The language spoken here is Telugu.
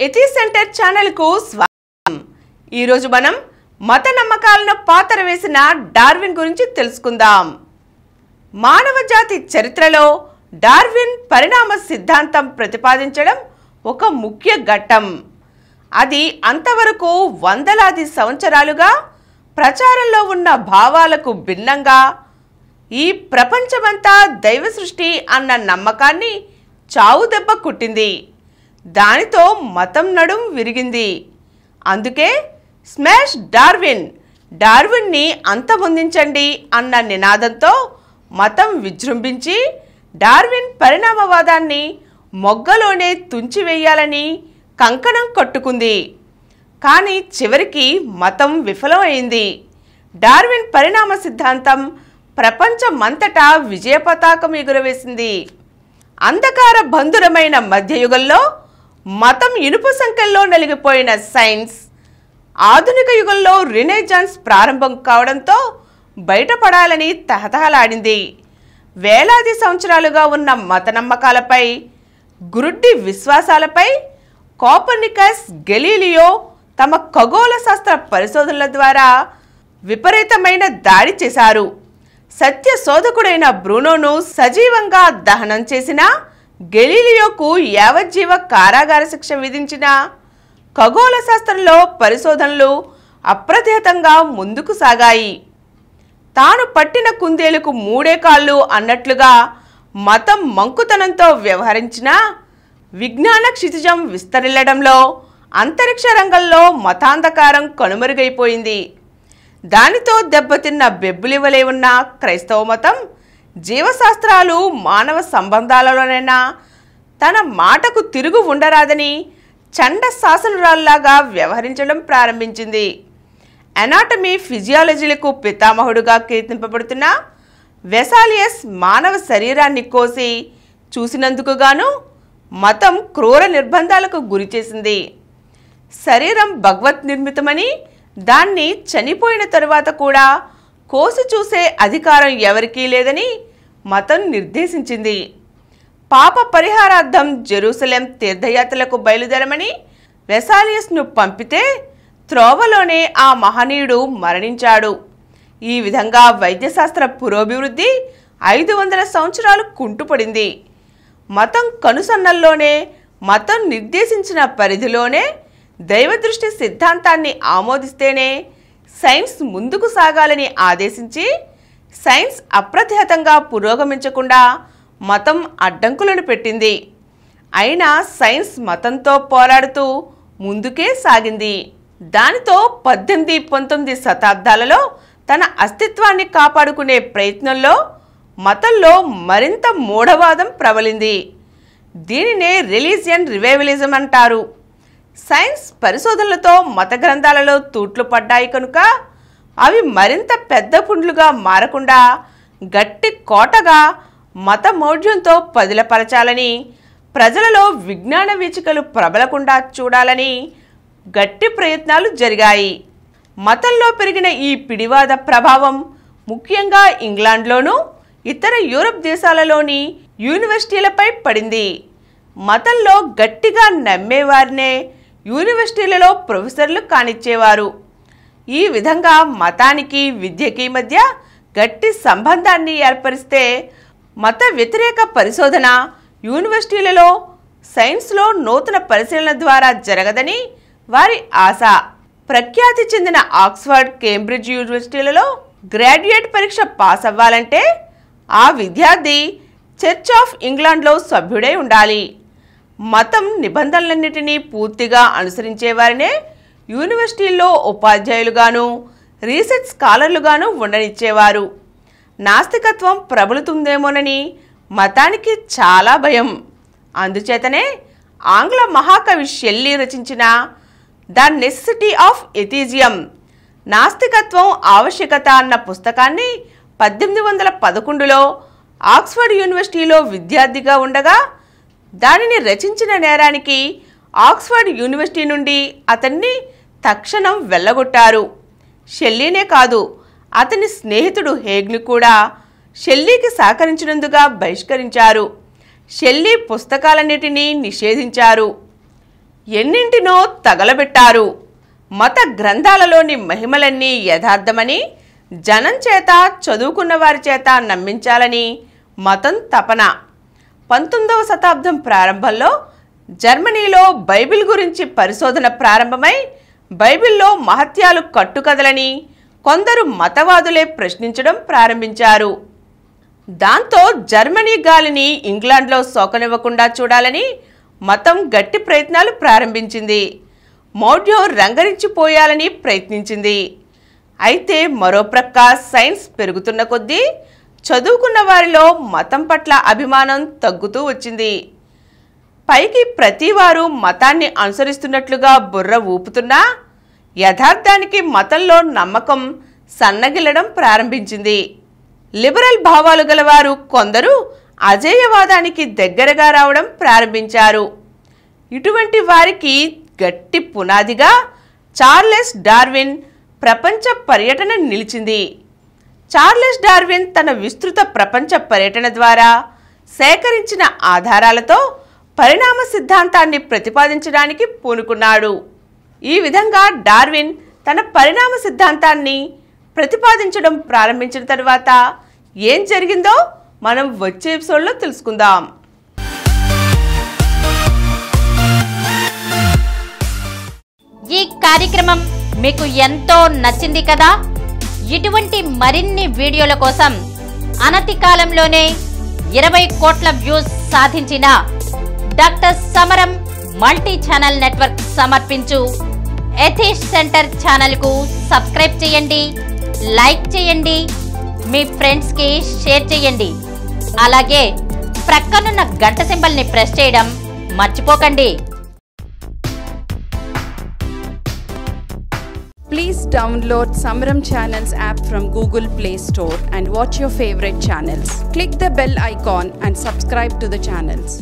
ఎథీ సెంటర్ ఛానల్ కు స్వాగతం। ఈ రోజు మనం మత నమ్మకాలను పాత్ర వేసిన డార్విన్ గురించి తెలుసుకుందాం। మానవ జాతి చరిత్రలో డార్విన్ పరిణామ సిద్ధాంతం ప్రతిపాదించడం ఒక ముఖ్య ఘట్టం। అది అంతవరకు వందలాది సంవత్సరాలుగా ప్రచారంలో ఉన్న భావాలకు భిన్నంగా ఈ ప్రపంచమంతా దైవ సృష్టి అన్న నమ్మకాన్ని చావుదెబ్బ కుట్టింది। దానితో మతం నడుం విరిగింది। అందుకే స్మాష్ డార్విన్, డార్విన్ని అంతమొందించండి అన్న నినాదంతో మతం విజృంభించి డార్విన్ పరిణామవాదాన్ని మొగ్గలోనే తుంచివేయాలని కంకణం కట్టుకుంది। కానీ చివరికి మతం విఫలమైంది। డార్విన్ పరిణామ సిద్ధాంతం ప్రపంచమంతటా విజయ పతాకం ఎగురవేసింది। అంధకార బంధురమైన మధ్యయుగంలో మతం ఇనుప సంకెల్లో నలిగిపోయిన సైన్స్ ఆధునిక యుగంలో రినెసాన్స్ ప్రారంభం కావడంతో బయటపడాలని తహతహలాడింది। వేలాది సంవత్సరాలుగా ఉన్న మత నమ్మకాలపై, గురుడ్డి విశ్వాసాలపై కోపర్నికస్, గెలీలియో తమ ఖగోళ శాస్త్ర పరిశోధనల ద్వారా విపరీతమైన దాడి చేశారు। సత్య శోధకుడైన బ్రూనోను సజీవంగా దహనం చేసిన గెలీలియోకు యావజ్జీవ కారాగార శిక్ష విధించిన ఖగోళ శాస్త్రంలో పరిశోధనలు అప్రతిహతంగా ముందుకు సాగాయి। తాను పట్టిన కుందేలుకు మూడే కాళ్ళు అన్నట్లుగా మతం మంకుతనంతో వ్యవహరించిన విజ్ఞాన క్షితిజం విస్తరిల్లడంలో అంతరిక్ష రంగంలో మతాంధకారం కనుమరుగైపోయింది। దానితో దెబ్బతిన్న బెబ్బులివలే ఉన్న క్రైస్తవ మతం జీవశాస్త్రాలు మానవ సంబంధాలలోనైనా తన మాటకు తిరుగు ఉండరాదని చండ శాసనరాల్లాగా వ్యవహరించడం ప్రారంభించింది। అనాటమీ, ఫిజియాలజీలకు పితామహుడుగా కీర్తింపబడుతున్న వెసాలియస్ మానవ శరీరాన్ని కోసి చూసినందుకు గాను మతం క్రూర నిర్బంధాలకు గురి చేసింది। శరీరం భగవత్ నిర్మితమని, దాన్ని చనిపోయిన తరువాత కూడా కోసి చూసే అధికారం ఎవరికీ లేదని మతం నిర్దేశించింది। పాప పరిహారార్థం జెరూసలేం తీర్థయాత్రలకు బయలుదేరమని వెసాలియస్ను పంపితే త్రోవలోనే ఆ మహనీయుడు మరణించాడు। ఈ విధంగా వైద్యశాస్త్ర పురోభివృద్ధి 500 సంవత్సరాలు కుంటుపడింది। మతం కనుసన్నల్లోనే, మతం నిర్దేశించిన పరిధిలోనే దైవదృష్టి సిద్ధాంతాన్ని ఆమోదిస్తేనే సైన్స్ ముందుకు సాగాలని ఆదేశించి సైన్స్ అప్రతిహతంగా పురోగమించకుండా మతం అడ్డంకులను పెట్టింది। అయినా సైన్స్ మతంతో పోరాడుతూ ముందుకే సాగింది। దానితో 18, 19 శతాబ్దాలలో తన అస్తిత్వాన్ని కాపాడుకునే ప్రయత్నంలో మతంలో మరింత మూఢవాదం ప్రబలింది। దీనినే రిలీజియన్ రివైవలిజం అంటారు। సైన్స్ పరిశోధనలతో మత గ్రంథాలలో తూట్లు పడ్డాయి కనుక అవి మరింత పెద్ద పుండ్లుగా మారకుండా గట్టి కోటగా మత మౌఢ్యంతో పదిలపరచాలని, ప్రజలలో విజ్ఞాన వీచికలు ప్రబలకుండా చూడాలని గట్టి ప్రయత్నాలు జరిగాయి। మతంలో పెరిగిన ఈ పిడివాద ప్రభావం ముఖ్యంగా ఇంగ్లాండ్లోనూ ఇతర యూరప్ దేశాలలోని యూనివర్సిటీలపై పడింది। మతంలో గట్టిగా నమ్మేవారినే యూనివర్సిటీలలో ప్రొఫెసర్లు కానిచ్చేవారు। ఈ విధంగా మతానికి, విద్యకి మధ్య గట్టి సంబంధాన్ని ఏర్పరిస్తే మత వ్యతిరేక పరిశోధన యూనివర్సిటీలలో, సైన్స్లో నూతన పరిశీలన ద్వారా జరగదని వారి ఆశ। ప్రఖ్యాతి చెందిన ఆక్స్ఫర్డ్, కేంబ్రిడ్జ్ యూనివర్సిటీలలో గ్రాడ్యుయేట్ పరీక్ష పాస్ అవ్వాలంటే ఆ విద్యార్థి చర్చ్ ఆఫ్ ఇంగ్లాండ్లో సభ్యుడై ఉండాలి। మతం నిబంధనలన్నిటినీ పూర్తిగా అనుసరించేవారినే యూనివర్సిటీల్లో ఉపాధ్యాయులుగాను, రీసెర్చ్ స్కాలర్లుగాను ఉండనిచ్చేవారు। నాస్తికత్వం ప్రబలుతుందేమోనని మతానికి చాలా భయం। అందుచేతనే ఆంగ్ల మహాకవి షెల్లీ రచించిన ద నెసెసిటీ ఆఫ్ ఎథిజియం, నాస్తికత్వం ఆవశ్యకత అన్న పుస్తకాన్ని 1811లో ఆక్స్ఫర్డ్ యూనివర్సిటీలో విద్యార్థిగా ఉండగా దానిని రచించిన నేరానికి ఆక్స్ఫర్డ్ యూనివర్సిటీ నుండి అతన్ని తక్షణం వెళ్ళగొట్టారు। షెల్లీనే కాదు, అతని స్నేహితుడు హేగ్ను కూడా షెల్లీకి సహకరించినందుగా బహిష్కరించారు। షెల్లీ పుస్తకాలన్నిటినీ నిషేధించారు। ఎన్నింటినో తగలబెట్టారు. మత గ్రంథాలలోని మహిమలన్నీ యథార్థమని, జనం చేత, చదువుకున్న వారి చేత నమ్మించాలని మతం తపన. 19వ శతాబ్దం ప్రారంభంలో జర్మనీలో బైబిల్ గురించి పరిశోధన ప్రారంభమై బైబిల్లో మహత్యాలు కట్టుకథలని కొందరు మతవాదులే ప్రశ్నించడం ప్రారంభించారు. దాంతో జర్మనీ గాలిని ఇంగ్లాండ్లో సోకనివ్వకుండా చూడాలని మతం గట్టి ప్రయత్నాలు ప్రారంభించింది. మౌఢ్యం రంగరించిపోయాలని ప్రయత్నించింది. అయితే మరోప్రక్క సైన్స్ పెరుగుతున్న కొద్దీ చదువుకున్న వారిలో మతం పట్ల అభిమానం తగ్గుతూ వచ్చింది. పైకి ప్రతివారు మతాన్ని అనుసరిస్తున్నట్లుగా బుర్ర ఊపుతున్నా యథార్థానికి మతంలో నమ్మకం సన్నగిల్లడం ప్రారంభించింది. లిబరల్ భావాలు గలవారు కొందరు అజేయవాదానికి దగ్గరగా రావడం ప్రారంభించారు. ఇటువంటి వారికి గట్టి పునాదిగా చార్లెస్ డార్విన్ ప్రపంచ పర్యటన నిలిచింది. చార్లెస్ డార్విన్ తన విస్తృత ప్రపంచ పర్యటన ద్వారా సేకరించిన ఆధారాలతో పరిణామ సిద్ధాంతాన్ని ప్రతిపాదించడానికి పూనుకున్నాడు. ఈ విధంగా డార్విన్ తన పరిణామ సిద్ధాంతాన్ని ప్రతిపాదించడం ప్రారంభించిన తరువాత ఏం జరిగిందో మనం వచ్చే ఎపిసోడ్లో తెలుసుకుందాం. ఈ కార్యక్రమం మీకు ఎంతో నచ్చింది కదా. ఇటువంటి మరిన్ని వీడియోల కోసం అనతి కాలంలోనే 20 కోట్ల వ్యూస్ సాధించిన డాక్టర్ సమరం మల్టీ ఛానల్ నెట్వర్క్ సమర్పించు ఎథిస్ట్ సెంటర్ ఛానల్కు సబ్స్క్రైబ్ చేయండి, లైక్ చేయండి, మీ ఫ్రెండ్స్కి షేర్ చేయండి. అలాగే ప్రక్కనున్న గంట సింబల్ని ప్రెస్ చేయడం మర్చిపోకండి. Please download Samaram Channels app from Google Play Store and watch your favorite channels. Click the bell icon and subscribe to the channels.